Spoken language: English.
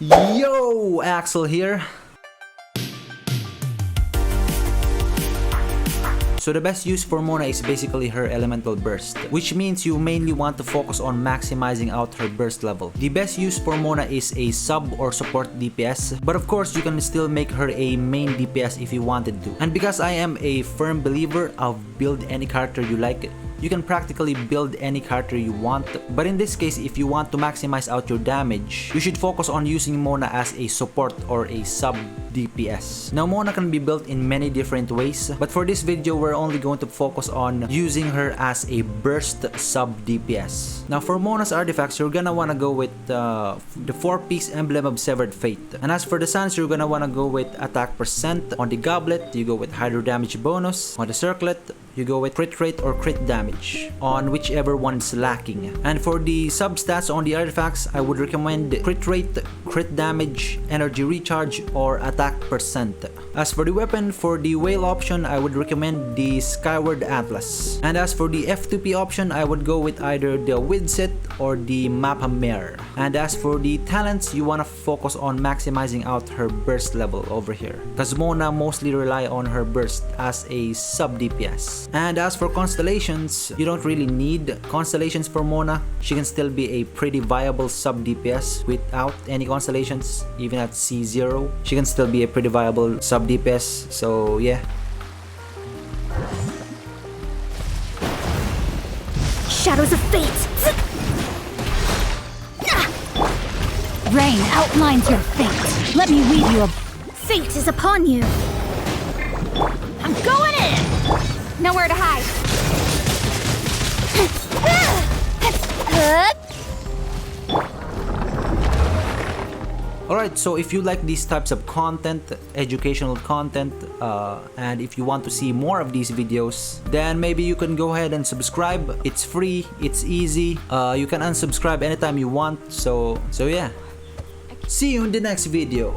Yo, Axel here. So the best use for Mona is basically her elemental burst, which means you mainly want to focus on maximizing out her burst level. The best use for Mona is a sub or support DPS, but of course you can still make her a main DPS if you wanted to. And because I am a firm believer of build any character you like, you can practically build any character you want, but in this case, if you want to maximize out your damage, you should focus on using Mona as a support or a sub DPS. Now Mona can be built in many different ways, but for this video we're only going to focus on using her as a burst sub DPS. Now for Mona's artifacts, you're gonna wanna go with the 4-piece emblem of Severed Fate. And as for the suns, you're gonna wanna go with attack percent. On the goblet, you go with hydro damage bonus. On the circlet, you go with crit rate or crit damage on whichever one's lacking. And for the substats on the artifacts, I would recommend crit rate, crit damage, energy recharge, or attack percent. As for the weapon, for the whale option, I would recommend the Skyward Atlas. And as for the F2P option, I would go with either the Widset or the Mappa Mare. And as for the talents, you want to focus on maximizing out her burst level over here, because Mona mostly rely on her burst as a sub DPS. And as for constellations, you don't really need constellations for Mona. She can still be a pretty viable sub DPS without any constellations. Even at C0, she can still be a pretty viable sub DPS. So yeah. Shadows of fate! Rain outlines your fate. Let me lead you. Fate is upon you. I'm going in! Nowhere to hide. Alright, so if you like these types of content, educational content, and if you want to see more of these videos, then maybe you can go ahead and subscribe. It's free, it's easy. You can unsubscribe anytime you want. So yeah. See you in the next video.